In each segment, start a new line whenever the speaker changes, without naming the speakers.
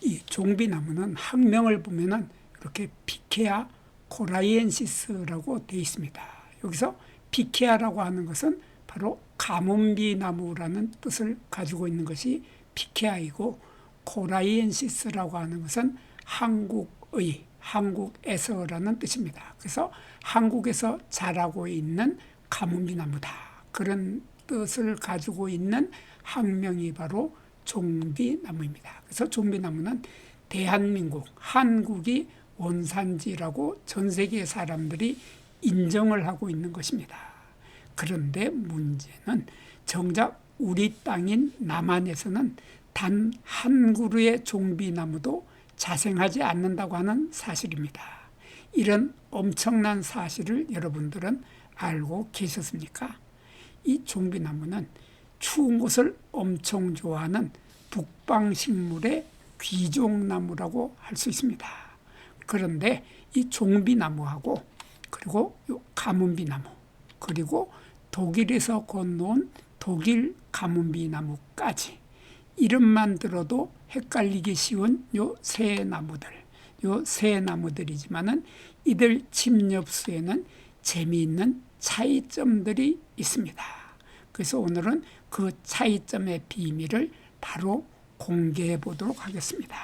이 종비나무는 학명을 보면은 이렇게 피케아 코라이엔시스라고 되어 있습니다. 여기서 피케아라고 하는 것은 바로 가뭄비나무라는 뜻을 가지고 있는 것이 피케아이고, 코라이엔시스라고 하는 것은 한국에서라는 뜻입니다. 그래서 한국에서 자라고 있는 가뭄비나무다, 그런 뜻을 가지고 있는 학명이 바로 종비나무입니다. 그래서 종비나무는 대한민국, 한국이 원산지라고 전 세계 사람들이 인정을 하고 있는 것입니다. 그런데 문제는 정작 우리 땅인 남한에서는 단 한 그루의 종비나무도 자생하지 않는다고 하는 사실입니다. 이런 엄청난 사실을 여러분들은 알고 계셨습니까? 이 종비나무는 추운 곳을 엄청 좋아하는 북방식물의 귀종나무라고 할 수 있습니다. 그런데 이 종비나무하고 그리고 가뭄비나무, 그리고 독일에서 건너온 독일 가뭄비나무까지, 이름만 들어도 헷갈리기 쉬운 요 세 나무들이지만은 이들 침엽수에는 재미있는 차이점들이 있습니다. 그래서 오늘은 그 차이점의 비밀을 바로 공개해 보도록 하겠습니다.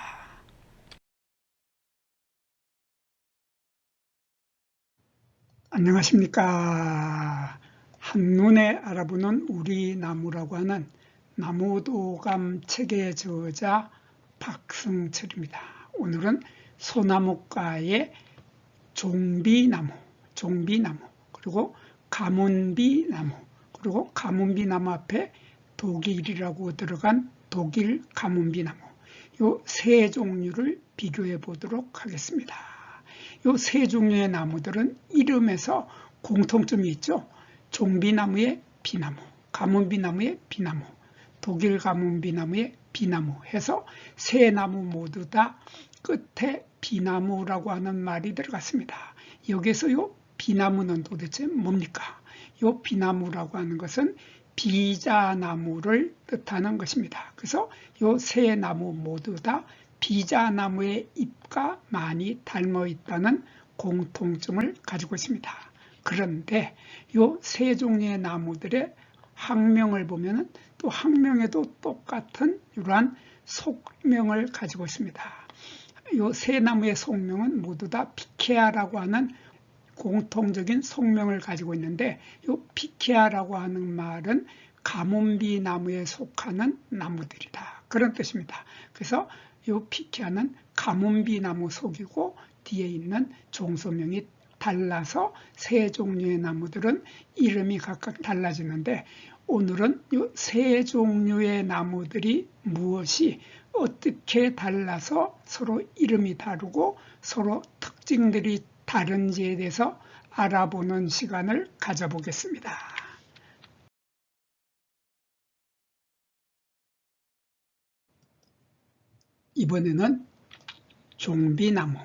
안녕하십니까. 한눈에 알아보는 우리 나무라고 하는 나무도감 책의 저자 박승철입니다. 오늘은 소나무과의 종비나무, 그리고 가문비나무, 그리고 가문비나무 앞에 독일이라고 들어간 독일 가문비나무, 요 세 종류를 비교해 보도록 하겠습니다. 요 세 종류의 나무들은 이름에서 공통점이 있죠. 종비나무의 비나무, 가문비나무의 비나무, 독일 가문비나무의 비나무 해서 세 나무 모두 다 끝에 비나무라고 하는 말이 들어갔습니다. 여기서 요 비나무는 도대체 뭡니까? 요 비나무라고 하는 것은 비자나무를 뜻하는 것입니다. 그래서 요 세 나무 모두 다 비자나무의 잎과 많이 닮아 있다는 공통점을 가지고 있습니다. 그런데 요 세 종류의 나무들의 학명을 보면은 또 학명에도 똑같은 이러한 속명을 가지고 있습니다. 요 세 나무의 속명은 모두 다 피케아라고 하는 공통적인 속명을 가지고 있는데, 요 피케아라고 하는 말은 가뭄비 나무에 속하는 나무들이다, 그런 뜻입니다. 그래서 요 피케아는 가뭄비 나무 속이고 뒤에 있는 종소명이 달라서 세 종류의 나무들은 이름이 각각 달라지는데, 오늘은 이 세 종류의 나무들이 무엇이 어떻게 달라서 서로 이름이 다르고 서로 특징들이 다른지에 대해서 알아보는 시간을 가져보겠습니다. 이번에는 종비나무,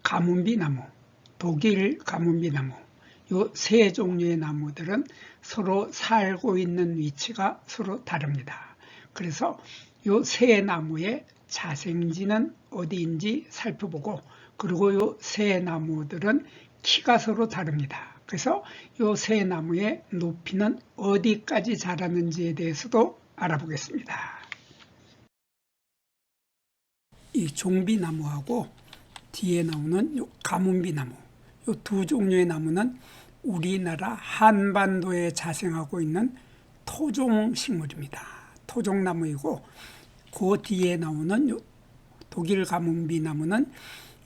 가문비나무, 독일 가문비나무, 이 세 종류의 나무들은 서로 살고 있는 위치가 서로 다릅니다. 그래서 이 세 나무의 자생지는 어디인지 살펴보고, 그리고 이 세 나무들은 키가 서로 다릅니다. 그래서 이 세 나무의 높이는 어디까지 자라는지에 대해서도 알아보겠습니다. 이 종비나무하고 뒤에 나오는 요 가문비나무, 이 두 종류의 나무는 우리나라 한반도에 자생하고 있는 토종식물입니다. 토종나무이고, 그 뒤에 나오는 요 독일 가문비나무는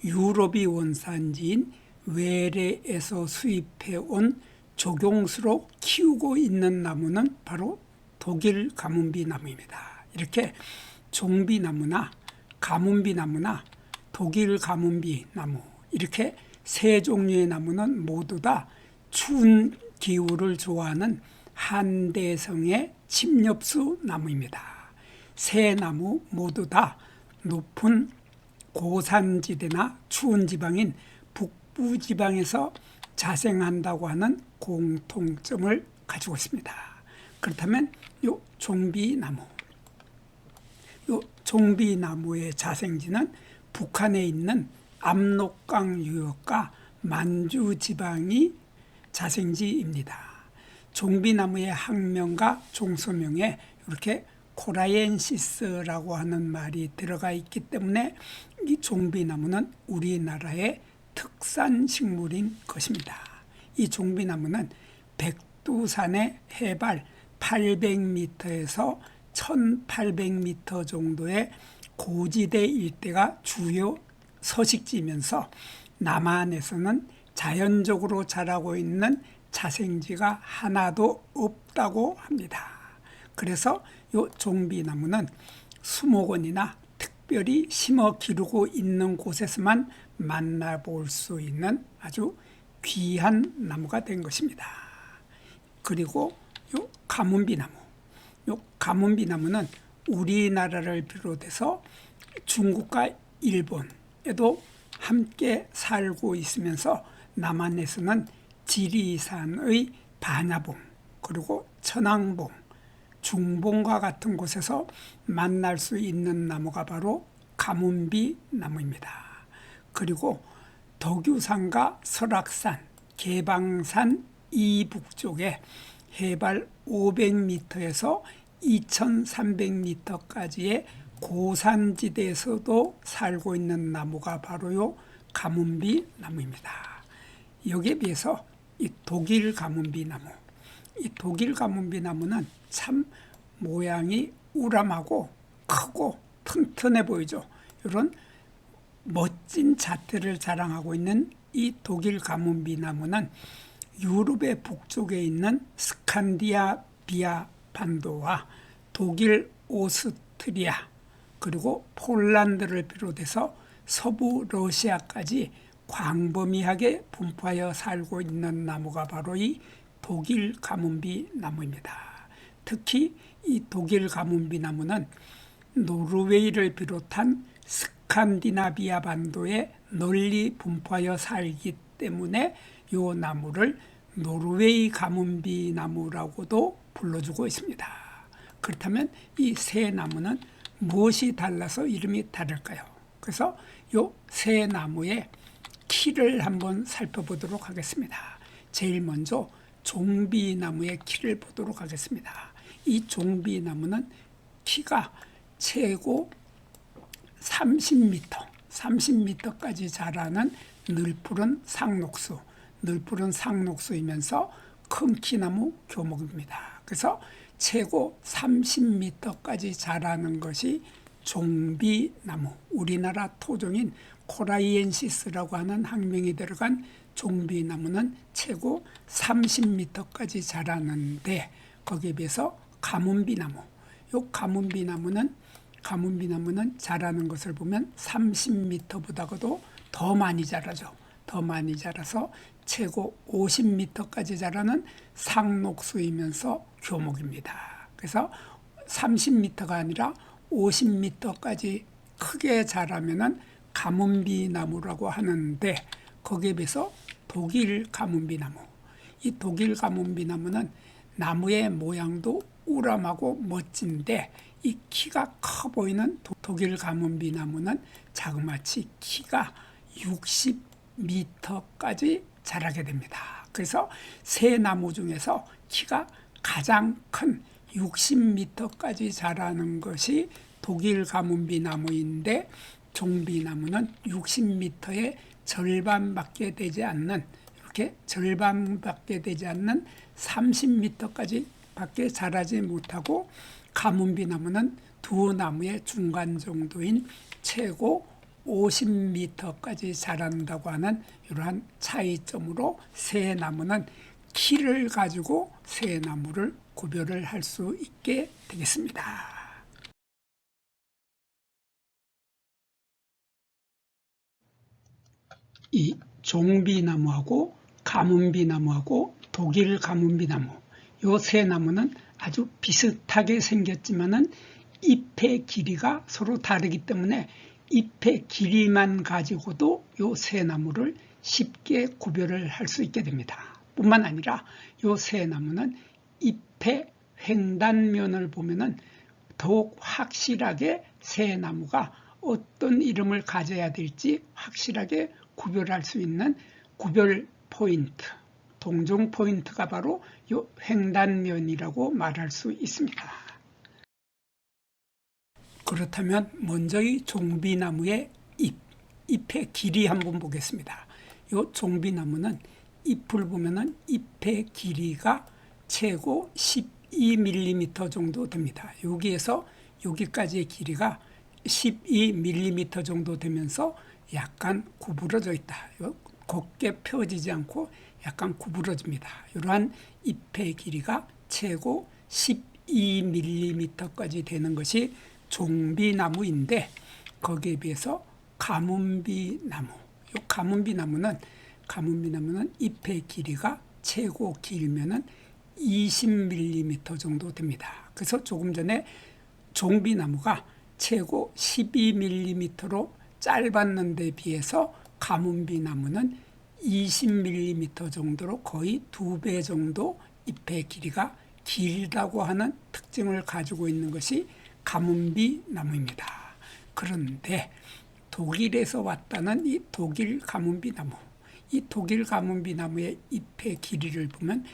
유럽이 원산지인 외래에서 수입해온 조경수로 키우고 있는 나무는 바로 독일 가문비나무입니다. 이렇게 종비나무나 가문비나무나 독일 가문비나무, 이렇게 세 종류의 나무는 모두 다 추운 기후를 좋아하는 한대성의 침엽수 나무입니다. 세 나무 모두 다 높은 고산지대나 추운 지방인 북부지방에서 자생한다고 하는 공통점을 가지고 있습니다. 그렇다면 이 종비나무, 종비나무의 자생지는 북한에 있는 압록강 유역과 만주 지방이 자생지입니다. 종비나무의 학명과 종소명에 이렇게 코라이엔시스라고 하는 말이 들어가 있기 때문에 이 종비나무는 우리나라의 특산 식물인 것입니다. 이 종비나무는 백두산의 해발 800m에서 1800m 정도의 고지대 일대가 주요 서식지이면서 남한에서는 자연적으로 자라고 있는 자생지가 하나도 없다고 합니다. 그래서 이 종비나무는 수목원이나 특별히 심어 기르고 있는 곳에서만 만나볼 수 있는 아주 귀한 나무가 된 것입니다. 그리고 이 가문비나무. 이 가문비나무는 우리나라를 비롯해서 중국과 일본에도 함께 살고 있으면서 남한에서는 지리산의 반야봉, 그리고 천왕봉, 중봉과 같은 곳에서 만날 수 있는 나무가 바로 가문비 나무입니다. 그리고 덕유산과 설악산, 개방산 이북쪽에 해발 500m에서 2300m까지의 고산지대에서도 살고 있는 나무가 바로 요 가문비 나무입니다. 여기에 비해서 이 독일 가문비 나무, 이 독일 가문비 나무는 참 모양이 우람하고 크고 튼튼해 보이죠. 이런 멋진 자태를 자랑하고 있는 이 독일 가문비 나무는 유럽의 북쪽에 있는 스칸디나비아 반도와 독일 오스트리아 그리고 폴란드를 비롯해서 서부 러시아까지 광범위하게 분포하여 살고 있는 나무가 바로 이 독일 가문비 나무입니다. 특히 이 독일 가문비 나무는 노르웨이를 비롯한 스칸디나비아 반도에 널리 분포하여 살기 때문에 이 나무를 노르웨이 가문비 나무라고도 불러주고 있습니다. 그렇다면 이 세 나무는 무엇이 달라서 이름이 다를까요? 그래서 이 세 나무의 키를 한번 살펴보도록 하겠습니다. 제일 먼저 종비나무의 키를 보도록 하겠습니다. 이 종비나무는 키가 최고 30m까지 자라는 늘푸른 상록수이면서 큰 키나무 교목입니다. 그래서 최고 30m까지 자라는 것이 종비나무, 우리나라 토종인 코라이엔시스라고 하는 학명이 들어간 종비나무는 최고 30m까지 자라는데 거기에 비해서 가문비나무, 이 가문비나무는 자라는 것을 보면 30m보다도 더 많이 자라죠. 더 많이 자라서 최고 50m까지 자라는 상록수이면서 교목입니다. 그래서 30m가 아니라 50m까지 크게 자라면은 가문비나무라고 하는데 거기에 비해서 독일 가문비나무, 이 독일 가문비나무는 나무의 모양도 우람하고 멋진데 이 키가 커 보이는 독일 가문비나무는 자그마치 키가 60m까지 자라게 됩니다. 그래서 세 나무 중에서 키가 가장 큰 60m까지 자라는 것이 독일 가문비나무인데 종비나무는 60m의 절반밖에 되지 않는 30m까지 밖에 자라지 못하고 가문비나무는 두 나무의 중간 정도인 최고 50m까지 자란다고 하는 이러한 차이점으로 세 나무는 키를 가지고 세 나무를 구별을 할 수 있게 되겠습니다. 이 종비나무하고 가문비나무하고 독일 가문비나무, 이 세 나무는 아주 비슷하게 생겼지만은 잎의 길이가 서로 다르기 때문에 잎의 길이만 가지고도 이 세 나무를 쉽게 구별을 할 수 있게 됩니다. 뿐만 아니라 이 세 나무는 잎의 횡단면을 보면은 더욱 확실하게 새 나무가 어떤 이름을 가져야 될지 확실하게 구별할 수 있는 구별 포인트, 동종 포인트가 바로 이 횡단면이라고 말할 수 있습니다. 그렇다면 먼저 이 종비나무의 잎의 길이 한번 보겠습니다. 이 종비나무는 잎을 보면은 잎의 길이가 최고 12mm 정도 됩니다. 여기에서 여기까지의 길이가 12mm 정도 되면서 약간 구부러져 있다. 곱게 펴지지 않고 약간 구부러집니다. 이러한 잎의 길이가 최고 12mm까지 되는 것이 종비나무인데, 거기에 비해서 가문비나무, 이 가문비나무는 잎의 길이가 최고 길면은 20mm 정도 됩니다. 그래서 조금 전에 종비나무가 최고 12mm로 짧았는 데 비해서 가문비나무는 20mm 정도로 거의 2배 정도 잎의 길이가 길다고 하는 특징을 가지고 있는 것이 가문비나무입니다. 그런데 독일에서 왔다는 이 독일 가문비나무, 이 독일 가문비나무의 잎의 길이를 보면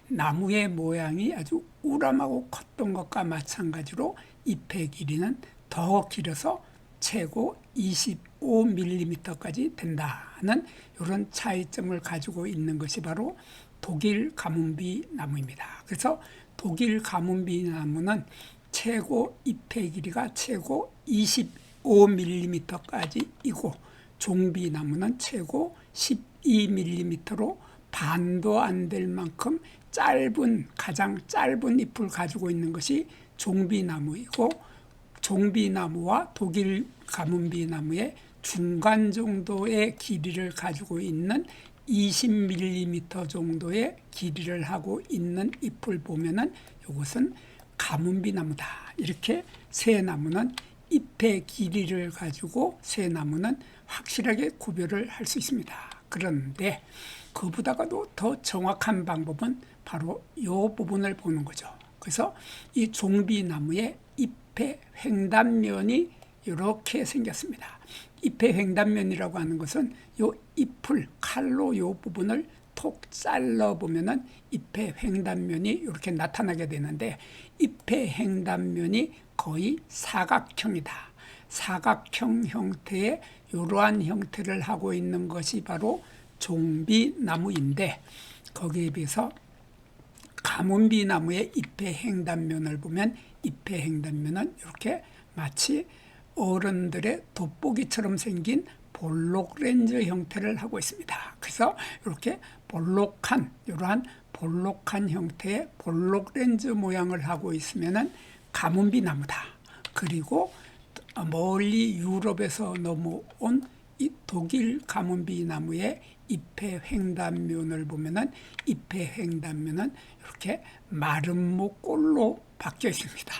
나무의 모양이 아주 우람하고 컸던 것과 마찬가지로 잎의 길이는 더 길어서 최고 25mm까지 된다는 이런 차이점을 가지고 있는 것이 바로 독일 가문비나무입니다. 그래서 독일 가문비나무는 최고 잎의 길이가 최고 25mm까지이고 종비나무는 최고 12mm로 반도 안 될 만큼 가장 짧은 잎을 가지고 있는 것이 종비나무이고, 종비나무와 독일 가문비나무의 중간 정도의 길이를 가지고 있는 20mm 정도의 길이를 하고 있는 잎을 보면은 이것은 가문비나무다. 이렇게 새 나무는 잎의 길이를 가지고 새 나무는 확실하게 구별을 할 수 있습니다. 그런데 그보다도 더 정확한 방법은 바로 이 부분을 보는 거죠. 그래서 이 종비나무의 잎의 횡단면이 이렇게 생겼습니다. 잎의 횡단면이라고 하는 것은 이 잎을 칼로 이 부분을 톡 잘라보면은 잎의 횡단면이 이렇게 나타나게 되는데, 잎의 횡단면이 거의 사각형이다. 사각형 형태의 이러한 형태를 하고 있는 것이 바로 종비나무인데, 거기에 비해서 가문비나무의 잎의 횡단면을 보면 잎의 횡단면은 이렇게 마치 어른들의 돋보기처럼 생긴 볼록 렌즈 형태를 하고 있습니다. 그래서 이렇게 이러한 볼록한 형태의 볼록 렌즈 모양을 하고 있으면은 가문비나무다. 그리고 멀리 유럽에서 넘어온 이 독일 가문비나무의 잎의 횡단면을 보면은 잎의 횡단면은 이렇게 마른 목골로 바뀌어 있습니다.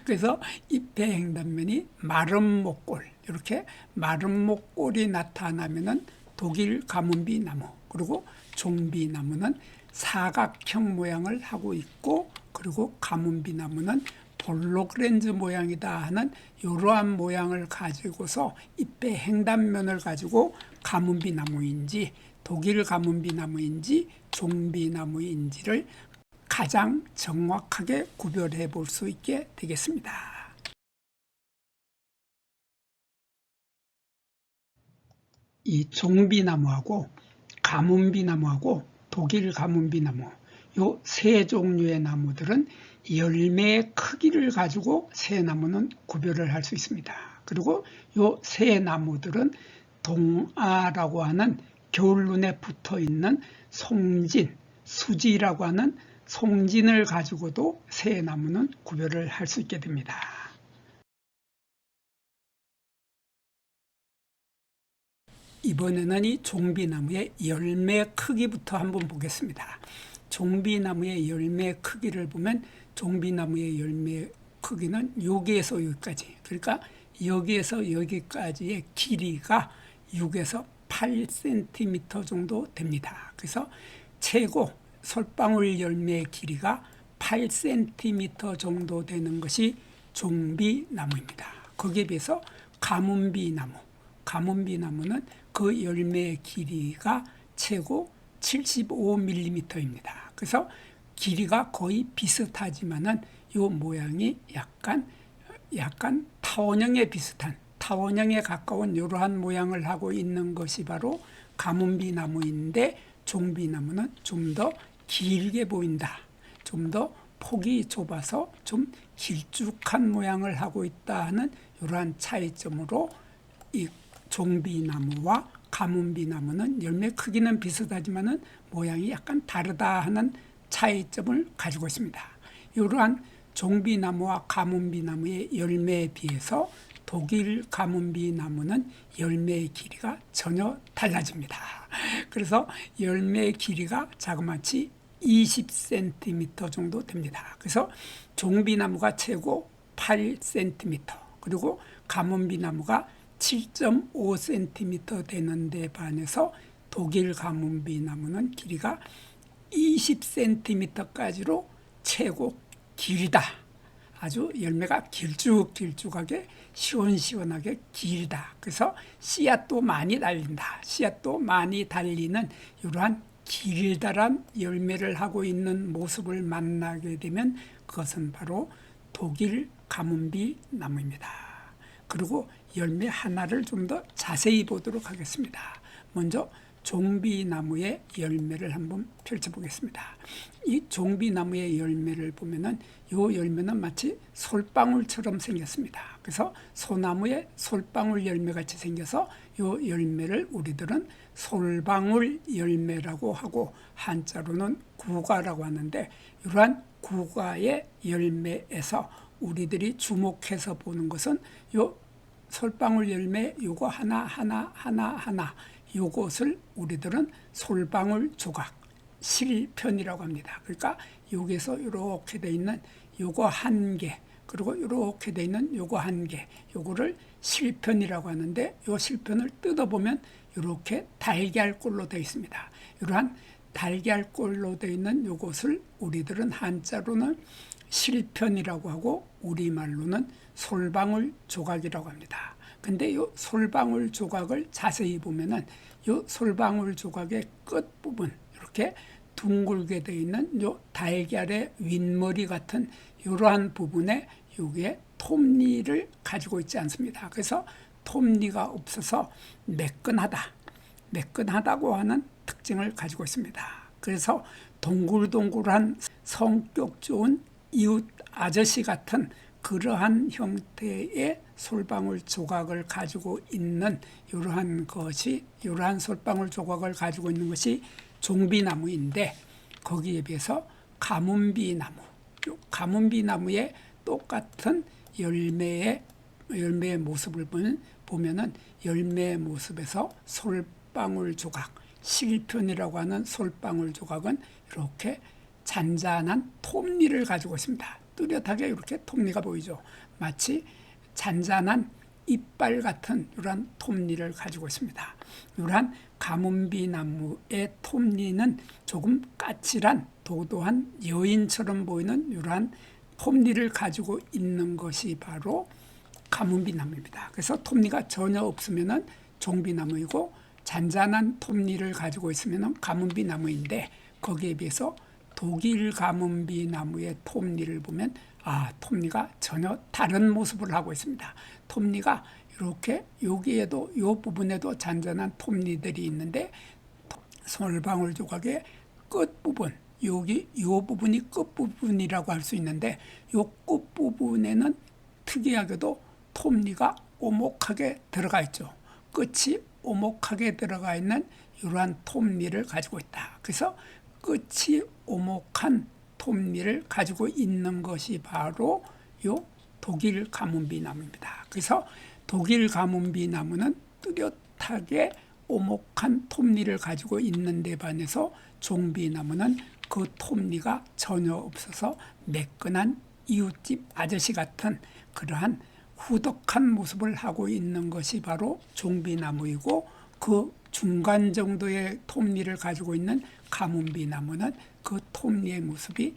그래서 잎의 횡단면이 마른 목골, 이렇게 마른 목골이 나타나면은 독일 가문비나무, 그리고 종비나무는 사각형 모양을 하고 있고, 그리고 가문비나무는 볼록 렌즈 모양이다 하는 이러한 모양을 가지고서 잎의 횡단면을 가지고 가문비나무인지 독일 가문비나무인지 종비나무인지를 가장 정확하게 구별해 볼 수 있게 되겠습니다. 이 종비나무하고 가문비나무하고 독일 가문비나무, 요 세 종류의 나무들은 열매의 크기를 가지고 새 나무는 구별을 할 수 있습니다. 그리고 요 새 나무들은 동아라고 하는 겨울눈에 붙어 있는 송진, 수지라고 하는 송진을 가지고도 새 나무는 구별을 할 수 있게 됩니다. 이번에는 이 종비나무의 열매 크기부터 한번 보겠습니다. 종비나무의 열매 크기를 보면 종비나무의 열매 크기는 여기에서 여기까지, 그러니까 여기에서 여기까지의 길이가 6에서 8cm 정도 됩니다. 그래서 최고 솔방울 열매의 길이가 8cm 정도 되는 것이 종비나무입니다. 거기에 비해서 가문비나무는 그 열매의 길이가 최고 75mm입니다. 그래서 길이가 거의 비슷하지만은 요 모양이 약간 타원형에 비슷한, 타원형에 가까운 이러한 모양을 하고 있는 것이 바로 가문비나무인데, 종비나무는 좀 더 길게 보인다. 좀 더 폭이 좁아서 좀 길쭉한 모양을 하고 있다 하는 이러한 차이점으로 이 종비나무와 가문비나무는 열매 크기는 비슷하지만은 모양이 약간 다르다 하는 차이점을 가지고 있습니다. 이러한 종비나무와 가문비나무의 열매에 비해서 독일 가문비나무는 열매의 길이가 전혀 달라집니다. 그래서 열매의 길이가 자그마치 20cm 정도 됩니다. 그래서 종비나무가 최고 8cm, 그리고 가문비나무가 7.5cm 되는데 반해서 독일 가문비나무는 길이가 20cm까지로 최고 길다. 아주 열매가 길쭉하게 시원시원하게 길다. 그래서 씨앗도 많이 달린다. 씨앗도 많이 달리는 이러한 길다란 열매를 하고 있는 모습을 만나게 되면 그것은 바로 독일 가문비 나무입니다. 그리고 열매 하나를 좀 더 자세히 보도록 하겠습니다. 먼저 종비나무의 열매를 한번 펼쳐보겠습니다. 이 종비나무의 열매를 보면은 이 열매는 마치 솔방울처럼 생겼습니다. 그래서 소나무의 솔방울 열매같이 생겨서 이 열매를 우리들은 솔방울 열매라고 하고 한자로는 구과라고 하는데, 이러한 구과의 열매에서 우리들이 주목해서 보는 것은 요 솔방울 열매 요거 하나 요것을 우리들은 솔방울 조각, 실편이라고 합니다. 그러니까 여기서 이렇게 돼 있는 요거 한 개, 그리고 이렇게 돼 있는 요거 한 개, 요거를 실편이라고 하는데, 요 실편을 뜯어보면 이렇게 달걀꼴로 되어 있습니다. 이러한 달걀꼴로 되어 있는 요것을 우리들은 한자로는 실편이라고 하고 우리말로는 솔방울 조각이라고 합니다. 근데 이 솔방울 조각을 자세히 보면은 이 솔방울 조각의 끝부분, 이렇게 둥글게 되어 있는 요 달걀의 윗머리 같은 이러한 부분에 여기에 톱니를 가지고 있지 않습니다. 그래서 톱니가 없어서 매끈하다고 하는 특징을 가지고 있습니다. 그래서 동글동글한 성격 좋은 이웃 아저씨 같은 그러한 형태의 솔방울 조각을 가지고 있는 이러한 솔방울 조각을 가지고 있는 것이 종비나무인데, 거기에 비해서 가문비나무의 똑같은 열매의 모습을 보면은 열매의 모습에서 솔방울 조각, 실편이라고 하는 솔방울 조각은 이렇게 잔잔한 톱니를 가지고 있습니다. 뚜렷하게 이렇게 톱니가 보이죠. 마치 잔잔한 이빨 같은 이러한 톱니를 가지고 있습니다. 이러한 가문비나무의 톱니는 조금 까칠한 도도한 여인처럼 보이는 이러한 톱니를 가지고 있는 것이 바로 가문비나무입니다. 그래서 톱니가 전혀 없으면은 종비나무이고, 잔잔한 톱니를 가지고 있으면은 가문비나무인데, 거기에 비해서 독일 가문비나무의 톱니를 보면 톱니가 전혀 다른 모습을 하고 있습니다. 톱니가 이렇게 여기에도 이 부분에도 잔잔한 톱니들이 있는데, 솔방울 조각의 끝부분, 여기 이 부분이 끝부분이라고 할 수 있는데, 이 끝부분에는 특이하게도 톱니가 오목하게 들어가 있죠. 끝이 오목하게 들어가 있는 이러한 톱니를 가지고 있다. 그래서 끝이 오목한 톱니를 가지고 있는 것이 바로 요 독일 가문비나무입니다. 그래서 독일 가문비나무는 뚜렷하게 오목한 톱니를 가지고 있는데 반해서 종비나무는 그 톱니가 전혀 없어서 매끈한 이웃집 아저씨 같은 그러한 후덕한 모습을 하고 있는 것이 바로 종비나무이고, 그 중간 정도의 톱니를 가지고 있는 가문비나무는 그 톱니의 모습이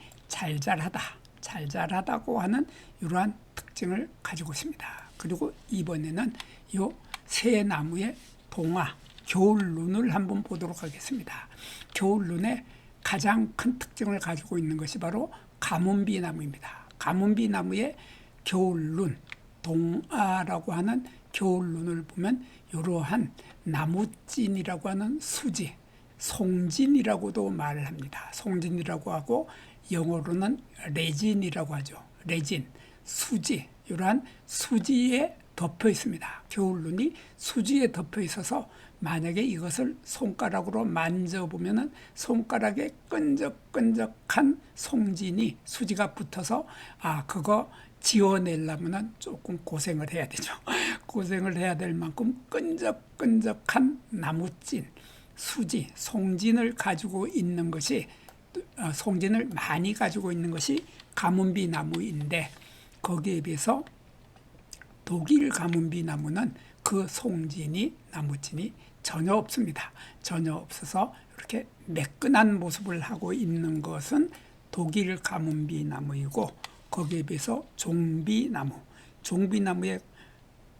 잘잘하다고 하는 이러한 특징을 가지고 있습니다. 그리고 이번에는 요 새 나무의 동화, 겨울눈을 한번 보도록 하겠습니다. 겨울눈의 가장 큰 특징을 가지고 있는 것이 바로 가문비나무입니다. 가문비나무의 겨울눈, 동화라고 하는 겨울눈을 보면 이러한 나무찐이라고 하는 수지, 송진이라고도 말을 합니다. 송진이라고 하고 영어로는 레진이라고 하죠. 레진, 수지, 이러한 수지에 덮여 있습니다. 겨울눈이 수지에 덮여 있어서 만약에 이것을 손가락으로 만져보면 손가락에 끈적끈적한 송진이 수지가 붙어서 그거 지워내려면 조금 고생을 해야 되죠. 고생을 해야 될 만큼 끈적끈적한 나무찐, 수지, 송진을 가지고 있는 것이 송진을 많이 가지고 있는 것이 가문비 나무인데 거기에 비해서 독일 가문비 나무는 그 송진이 나무찐이 전혀 없습니다. 전혀 없어서 이렇게 매끈한 모습을 하고 있는 것은 독일 가문비 나무이고 거기에 비해서 종비나무, 종비나무의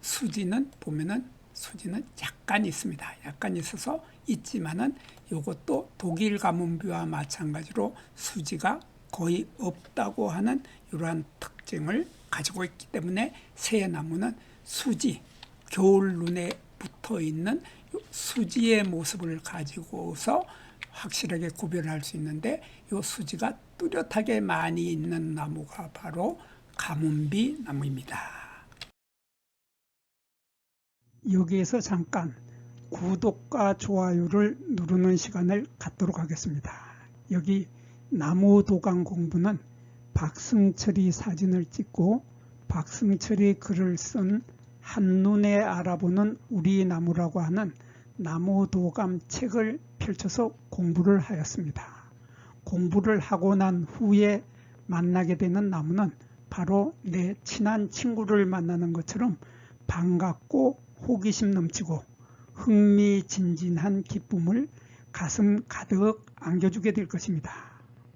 수지는 보면은 수지는 약간 있습니다. 약간 있어서 있지만은 이것도 독일 가문비와 마찬가지로 수지가 거의 없다고 하는 이러한 특징을 가지고 있기 때문에 새 나무는 수지, 겨울눈에 붙어 있는 수지의 모습을 가지고서 확실하게 구별할 수 있는데 이 수지가 뚜렷하게 많이 있는 나무가 바로 가문비 나무입니다. 여기에서 잠깐 구독과 좋아요를 누르는 시간을 갖도록 하겠습니다. 여기 나무도감 공부는 박승철이 사진을 찍고 박승철이 글을 쓴 한눈에 알아보는 우리 나무라고 하는 나무도감 책을 펼쳐서 공부를 하였습니다. 공부를 하고 난 후에 만나게 되는 나무는 바로 내 친한 친구를 만나는 것처럼 반갑고 호기심 넘치고 흥미진진한 기쁨을 가슴 가득 안겨주게 될 것입니다.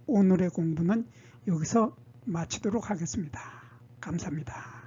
오늘의 공부는 여기서 마치도록 하겠습니다. 감사합니다.